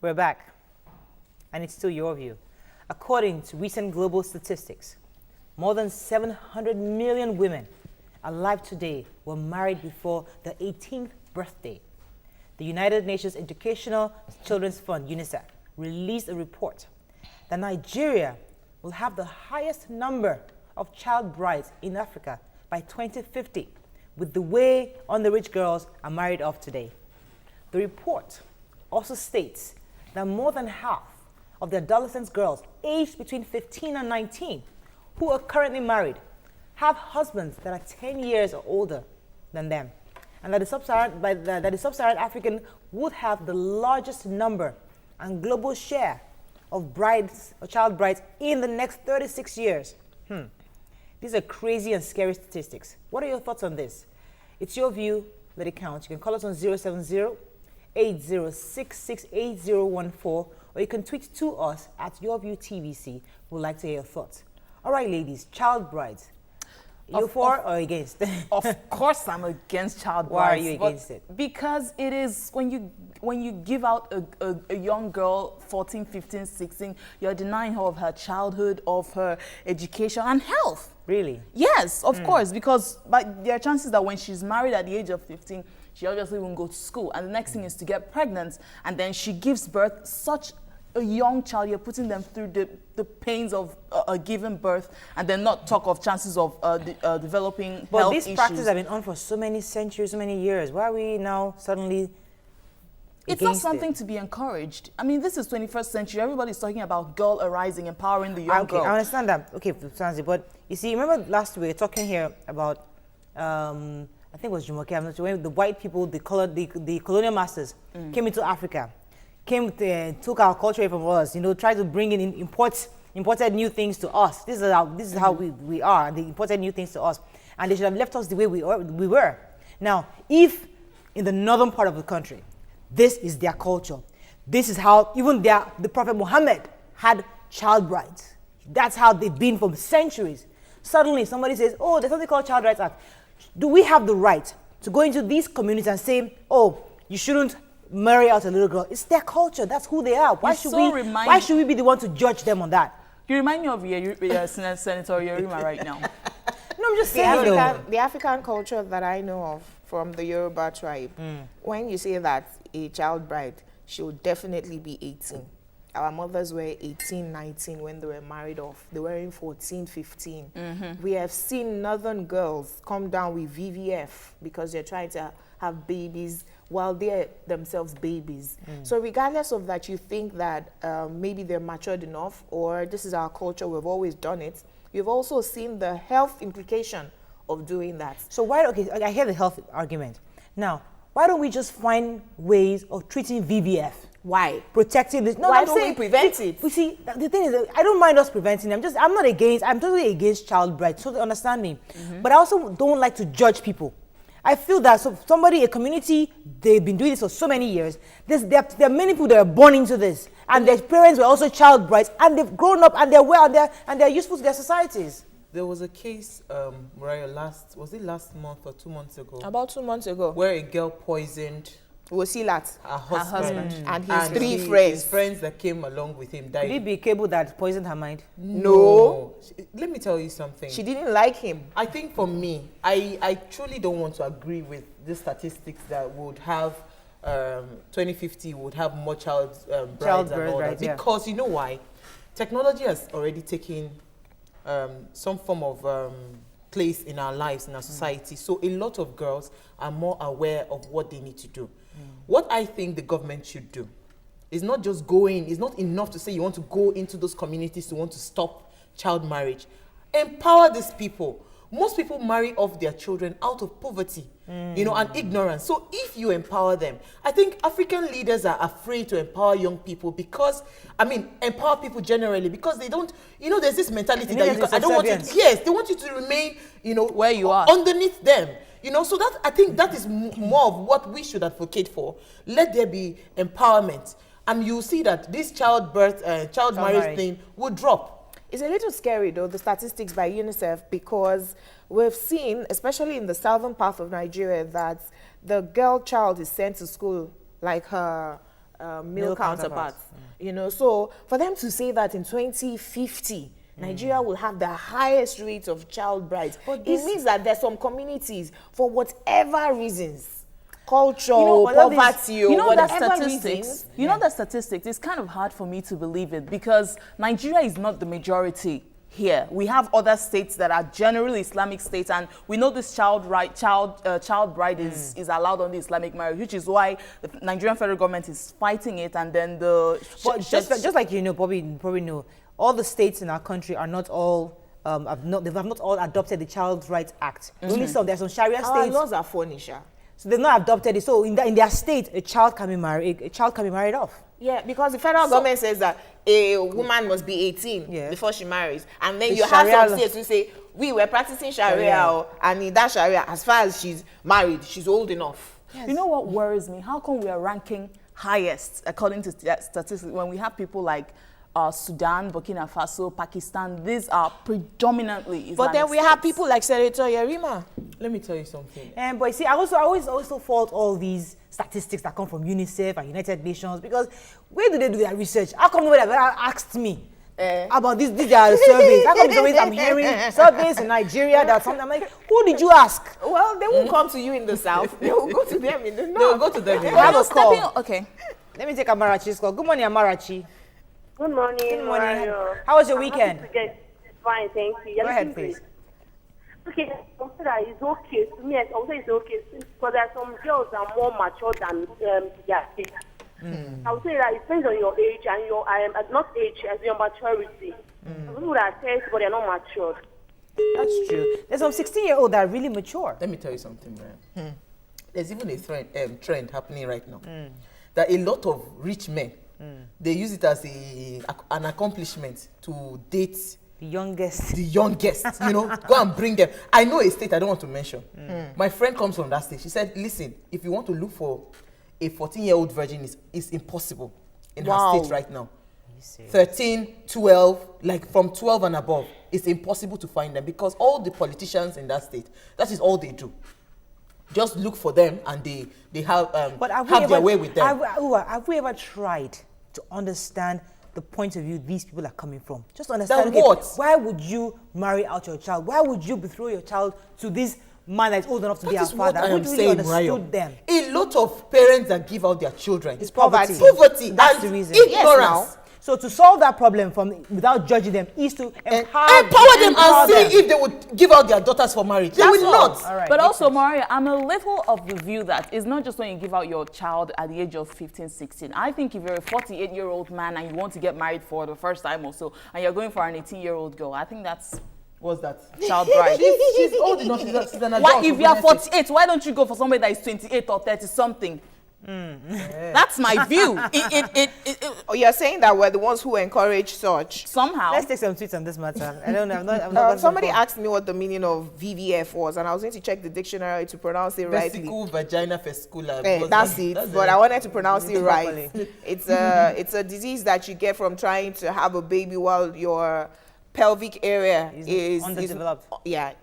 We're back, and it's still your view. According to recent global statistics, more than 700 million women alive today were married before their 18th birthday. The United Nations Educational Children's Fund, UNICEF, released a report that Nigeria will have the highest number of child brides in Africa by 2050, with the way underage girls are married off today. The report also states that more than half of the adolescent girls aged between 15 and 19 who are currently married have husbands that are 10 years or older than them, and that the sub-Saharan African would have the largest number and global share of brides or child brides in the next 36 years. These are crazy and scary statistics. What are your thoughts on this? It's your view, let it count. You can call us on 070-8066-8014, or you can tweet to us at YourViewTVC. We'd like to hear your thoughts. All right, ladies, child brides. You for or against? Of course I'm against child brides. Why are you against it? Because it is, when you give out a young girl, 14, 15, 16, you're denying her of her childhood, of her education and health. Really? Yes, of course, because there are chances that when she's married at the age of 15, she obviously won't go to school. And the next thing is to get pregnant, and then she gives birth such a young child. You're putting them through the pains of giving birth, and then not talk of chances of developing but health this issues. practice has been on for so many centuries, so many years. Why are we now suddenly It's not against something it? to be encouraged. I mean, this is 21st century. Everybody's talking about girl arising, empowering the young Okay, girl. I understand that. Okay, Sanzi, but you see, remember last week we were talking here about, I think it was Jumoke, I'm not sure, when the white people, the colonial masters came into Africa, took our culture from us, tried to bring in imported new things to us. This is how we are. They imported new things to us, and they should have left us the way we were. Now, if in the northern part of the country, this is their culture, this is how even the Prophet Muhammad had child brides. That's how they've been for centuries. Suddenly, somebody says, "Oh, there's something called Child Rights Act." Do we have the right to go into these communities and say, "Oh, you shouldn't marry out a little girl"? It's their culture. That's who they are. Why should we be the one to judge them on that? You remind me of Senator Yerima right now. No, I'm just saying. The African culture that I know of from the Yoruba tribe, when you say that a child bride, she will definitely be 18. Our mothers were 18, 19 when they were married off. They were in 14, 15. We have seen northern girls come down with VVF because they're trying to have babies while they're themselves babies. So regardless of that, you think that maybe they're matured enough, or this is our culture, we've always done it. You've also seen the health implication of doing that. So I hear the health argument. Now, why don't we just find ways of treating VVF? Why? Protecting this. No, Why I'm don't saying, we prevent it? We see, the thing is, I don't mind us preventing them. I'm totally against child brides. Totally understand me. But I also don't like to judge people. I feel that a community, they've been doing this for so many years. There are many people that are born into this, and their parents were also child brides, and they've grown up, and they're well, and they're useful to their societies. There was a case, Mariah, was it last month or 2 months ago? About 2 months ago. Where a girl poisoned Wasilat, her husband. and his three friends. His friends that came along with him died. Could it be Cable that poisoned her mind? No. Let me tell you something. She didn't like him. I think for me, I truly don't want to agree with the statistics that would have 2050 would have more brides and all that. Yeah. Because you know why? Technology has already taken some form of place in our lives, in our society. So a lot of girls are more aware of what they need to do. What I think the government should do is not just it's not enough to say you want to go into those communities to want to stop child marriage. Empower these people. Most people marry off their children out of poverty, and ignorance. So if you empower them, I think African leaders are afraid to empower young people because, empower people generally because they don't, there's this mentality that I don't want you to, yes, they want you to remain, where you are, underneath them. So that, I think that is more of what we should advocate for. Let there be empowerment. And you'll see that this child marriage thing will drop. It's a little scary, though, the statistics by UNICEF, because we've seen, especially in the southern part of Nigeria, that the girl child is sent to school like her male counterparts. You know, so for them to say that in 2050, Nigeria will have the highest rate of child brides, it means that there's some communities, for whatever reasons, culture, poverty, or whatever reasons. You know the statistics, it's kind of hard for me to believe it because Nigeria is not the majority here. We have other states that are generally Islamic states, and we know this child bride is allowed on the Islamic marriage, which is why the Nigerian federal government is fighting it, and then the... But just like you know, probably know, all the states in our country are not all, they have not all adopted the Child Rights Act. Only there's some Sharia states. Our laws are furnisher. So they've not adopted it. So in their state, a child can be married off. Yeah, because the federal government says that a woman must be 18 before she marries. And then you have some states who say, we're practicing Sharia. And in that Sharia, as far as she's married, she's old enough. Yes. You know what worries me? How come we are ranking highest according to statistics when we have people like Sudan, Burkina Faso, Pakistan? These are predominantly Islamic But then we have people like Senator Yerima. Let me tell you something. But you see, I always also fault all these statistics that come from UNICEF and United Nations, because where do they do their research? How come nobody ever asked me about these are surveys? How come I'm hearing surveys in Nigeria that something? I'm like, who did you ask? Well, they won't come to you in the south. They will go to them in the north. They will go to them in the north. Have a call. Okay. Let me take Amarachi's call. Good morning, Amarachi. Good morning. Good morning. How was your weekend? Fine, thank you. Go ahead, please. Okay, I'll say that it's okay. To me, I'll say it's okay because there are some girls that are more mature than their age. I would say that it depends on your age and your not age, as your maturity. People that are 10, but they're not matured. That's true. There's some 16-year-olds that are really mature. Let me tell you something, Brian. There's even a trend happening right now that a lot of rich men they use it as an accomplishment to date the youngest, you know, go and bring them. I know a state I don't want to mention. My friend comes from that state. She said, listen, if you want to look for a 14-year-old virgin, it's impossible in her state right now. 13, 12, like from 12 and above, it's impossible to find them because all the politicians in that state, that is all they do. Just look for them and they have their way with them. Have we ever tried to understand the point of view these people are coming from? Just understand, why would you marry out your child? Why would you betroth your child to this man that's old enough to be our father? I am saying, understood them? A lot of parents that give out their children. It's poverty. That's the reason. Ignorance. So to solve that problem without judging them is to empower them and see if they would give out their daughters for marriage. They will not. Right, but also, Maria, I'm a little of the view that it's not just when you give out your child at the age of 15, 16. I think if you're a 48-year-old man and you want to get married for the first time or so, and you're going for an 18-year-old girl, I think that's... What's that? Child bride. She's old enough. She's an adult. Why, if you're 48, why don't you go for somebody that is 28 or 30 something? That's my view. You're saying that we're the ones who encourage such? Somehow. Let's take some tweets on this matter. I don't know. I'm not somebody asked me what the meaning of VVF was, and I was going to check the dictionary to pronounce it rightly. Vesicle, vagina, fescula. That's it. But I wanted to pronounce it right. It's a disease that you get from trying to have a baby while your pelvic area is underdeveloped. Yeah.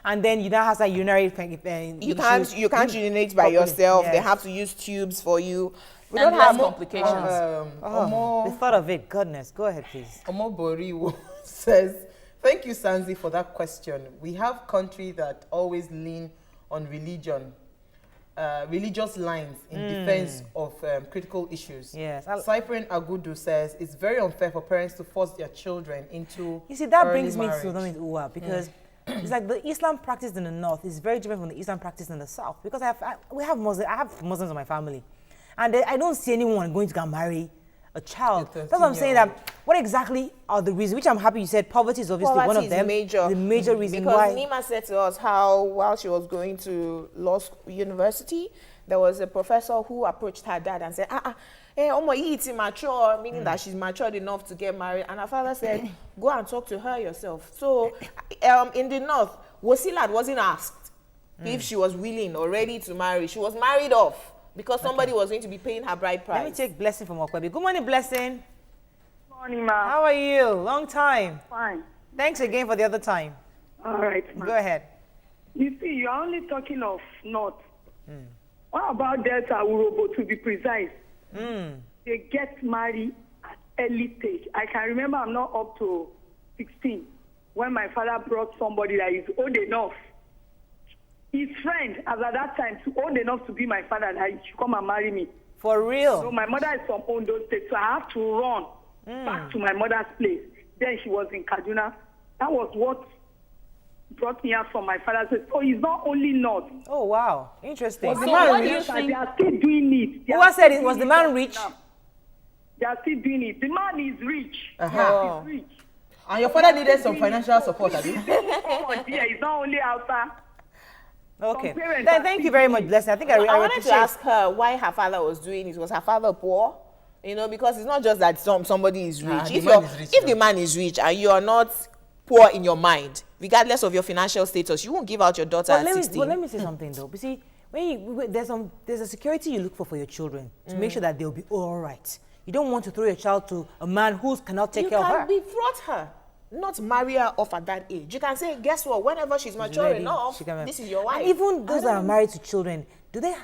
And then you now have that urinary you can't urinate by yourself. They have to use tubes for you. We don't have complications. The thought of it, goodness. Go ahead, please. Omobori says, thank you, Sanzi, for that question. We have countries that always lean on religion, religious lines in defense of critical issues. Yes. Cyprian Agudu says, it's very unfair for parents to force their children into You see, that early brings me marriage. to Uwa, because it's like the Islam practice in the north is very different from the Islam practice in the south. Because I have Muslims in my family, and I don't see anyone going to go marry a child. That's what I'm saying. That what exactly are the reasons? Which I'm happy you said poverty is obviously one of them. The major reason because why. Nima said to us how while she was going to university, there was a professor who approached her dad and said, it's immature, meaning that she's matured enough to get married. And her father said, go and talk to her yourself. So in the north, Wasilat wasn't asked if she was willing or ready to marry. She was married off because somebody was going to be paying her bride price. Let me take Blessing from Okwebi. Good morning, Blessing. Good morning, ma'am. How are you? Long time. Fine. Thanks again for the other time. All right, ma'am. Go ahead. You see, you're only talking of north. What about Delta Urobo, to be precise? They get married at early stage. I can remember I'm not up to 16 when my father brought somebody that is old enough. His friend, as at that time, old enough to be my father, that he should come and marry me. For real? So my mother is from Ondo State, so I have to run back to my mother's place. Then she was in Kaduna. That was what brought me out from my father's place. So he's not only not. Oh, wow. Interesting. Was the man rich? They are still doing it. Who said it? Was the man rich? They are still doing it. The man is rich. Uh-huh. He's rich. And your father needed some financial support, Abi? Oh dear, it's not only outside. Okay. Some parents Then are thank you still very doing much, it. Blessing. I think I I wanted to appreciate. ask her why her father was doing it. Was her father poor? You know, because it's not just that somebody is rich. The If, man is rich, if though. the man is rich and you are not poor in your mind, regardless of your financial status, you won't give out your daughter at 16. Let me say something though. You see, there's a security you look for your children to make sure that they'll be all right. You don't want to throw your child to a man who cannot take care of her. You can befriend her, not marry her off at that age. You can say, guess what? Whenever she's mature Ready, enough, she can- this is your wife. And even those that are married to children, do they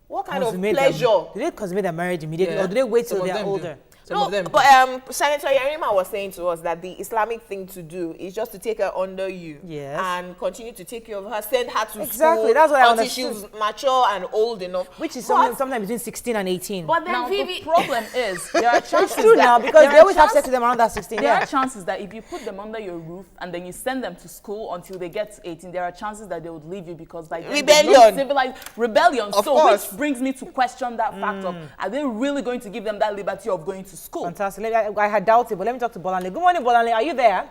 What kind of consummate pleasure? do they consummate their marriage immediately, Yeah. or do they wait Some till of they're them do. older? Some of them do. But Senator Yarima was saying to us that the Islamic thing to do is just to take her under you, Yes. and continue to take care of her, send her to Exactly, school that's what I until understood. she's mature and old enough. Which is But- sometime between 16 and 18. But then Now, Vivi, the problem is, there are chances It's true that, now because there they are always have sex chances- with them around that 16. There Yeah. are chances that if you put them under your roof and then you send them to school until they get to 18, there are chances that they would leave you because like Rebellion. Civilized rebellion. Of So course. which brings me to question that fact of, are they really going to give them that liberty of going to school? Fantastic. I had doubted, but let me talk to Bolanle. Good morning, Bolanle. Are you there?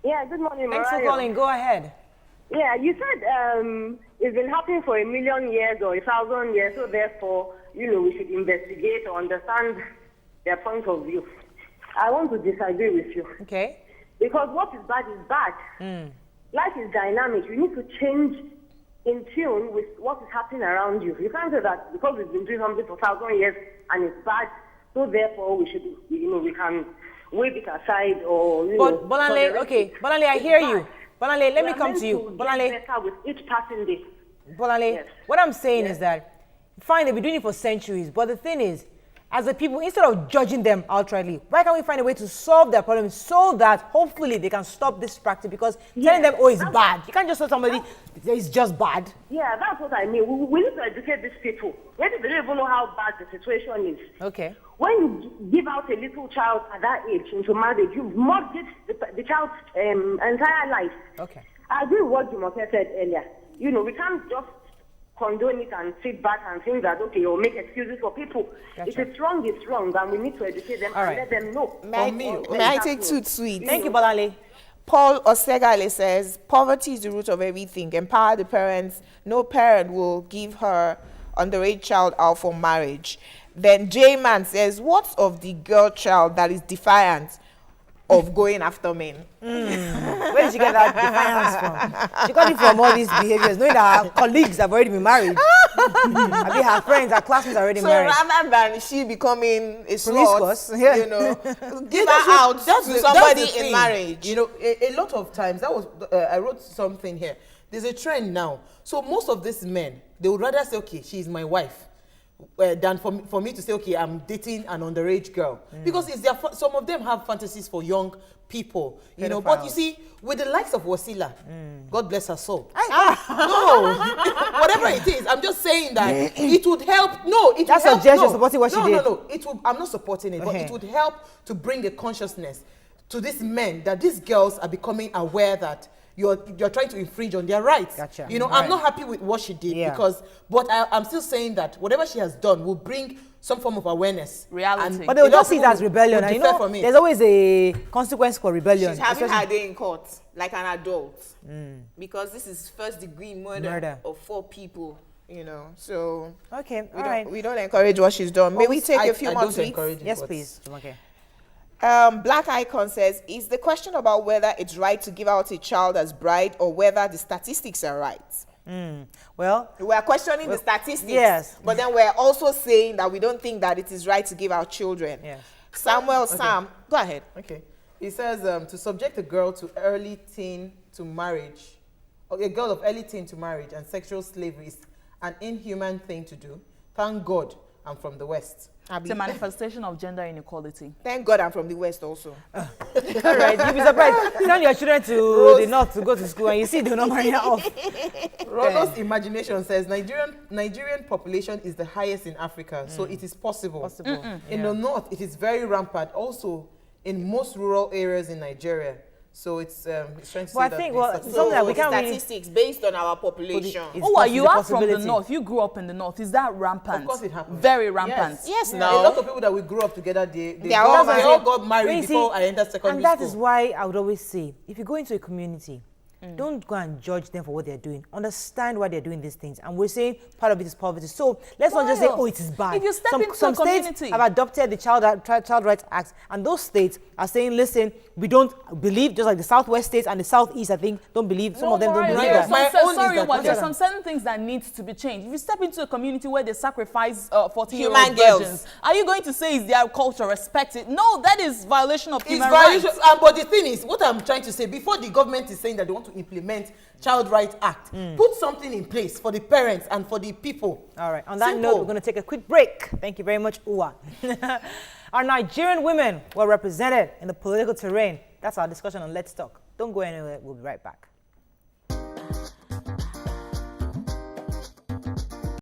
Yeah, good morning, Thanks for Mariah. calling. Go ahead. Yeah, you said it's been happening for 1,000,000 years or 1,000 years, so therefore, we should investigate or understand their point of view. I want to disagree with you. Okay. Because what is bad is bad. Life is dynamic. You need to change in tune with what is happening around you. You can't say that because we've been doing something for 1,000 years and it's bad, so therefore we should, we can wave it aside or, But Bolanle, tolerate okay. it. Bolanle, I It's hear bad. you. Bolanle, let We me are come meant to you. get Bolanle, better with each passing day. Bolanle, Yes. what I'm saying is that, fine, they've been doing it for centuries, but the thing is, as a people, instead of judging them outrightly, why can't we find a way to solve their problem so that hopefully they can stop this practice? Because telling them, oh, it's bad. You can't just tell somebody it's just bad. Yeah, that's what I mean. We need to educate these people. Maybe they don't even know how bad the situation is. Okay. When you give out a little child at that age into marriage, you've mortgaged the child's entire life. Okay. I agree with what Jumoke said earlier. We can't just condone it and sit back and think that, okay, or make excuses for people. Gotcha. If it's wrong, it's wrong, and we need to educate them All and right. let them know. May I take two tweets? Thank you, Bolanle. Paul Osegale says, poverty is the root of everything. Empower the parents. No parent will give her underage child out for marriage. Then J-Man says, what's of the girl child that is defiant of going after men? Where did she get that defiance from? She got it from all these behaviors, knowing that her colleagues have already been married. I mean, her friends, her classmates are already So married. rather than she becoming a Promiscuous, slut, yeah. give her out to somebody the in thing. marriage. A lot of times, that was I wrote something here. There's a trend now. So most of these men, they would rather say, okay, she's my wife, than for me to say, okay, I'm dating an underage girl. Because it's some of them have fantasies for young people, you know. But you see, with the likes of Wasila, God bless her soul. No, whatever it is, I'm just saying that it would help. No, it That's would help. a gesture No, supporting what she did. No, it would. I'm not supporting it, but it would help to bring a consciousness to these men that these girls are becoming aware that you're trying to infringe on their rights. Gotcha. You know, Right. I'm not happy with what she did Yeah. but I'm still saying that whatever she has done will bring some form of awareness. Reality. But they will a lot just of see it as people rebellion. will And you differ know, from it. there's always a consequence for rebellion. She's having especially- her day in court like an adult because this is first degree murder of 4 people. So Okay, all right. we don't encourage what she's done. May we take a few I more don't tweets? encourage it, Yes, but- please. Okay. Black Icon says, is the question about whether it's right to give out a child as bride or whether the statistics are right? Well, We're questioning the statistics, yes. but then we're also saying that we don't think that it is right to give out children. Yes. Sam, go ahead. Okay. It says to subject a girl to early teen to marriage, or a girl of early teen to marriage and sexual slavery is an inhuman thing to do. Thank God I'm from the West. It's a manifestation of gender inequality. Thank God I'm from the West also. All right, you'll be surprised. Send your children to the north to go to school and you see they're not marrying off. Rolo's imagination says Nigerian population is the highest in Africa, so it is possible. In the north, it is very rampant. Also, in most rural areas in Nigeria. So it's trying to say I that think, the well, statistics- something that we can't really- Statistics based on our population. It's Oh, you a are from the possibility. north. You grew up in the north. Is that rampant? Of course it happens. Very rampant. Yes, A now. lot of people that we grew up together, they are all all got When married you see- before I entered secondary And that school. is why I would always say, if you go into a community, don't go and judge them for what they're doing. Understand why they're doing these things. And we're saying part of it is poverty. So let's not just say, Well, oh, it is bad. if you step into some a states community- have adopted the Child Rights Act, and those states are saying, listen, we don't believe, just like the Southwest states and the Southeast, I think, don't believe, some of them don't Mariah, believe there that. are My some- own is sorry, that- but there's okay. some certain things that need to be changed. If you step into a community where they sacrifice 14-year-old Human girls. virgins, are you going to say it's their culture, respect it? No, that is violation of It's human violation. rights. But the thing is, what I'm trying to say, before the government is saying that they want to implement Child Rights Act, put something in place for the parents and for the people. All right. On that Simple. note, we're going to take a quick break. Thank you very much, Uwa. Our Nigerian women were represented in the political terrain. That's our discussion on Let's Talk. Don't go anywhere. We'll be right back.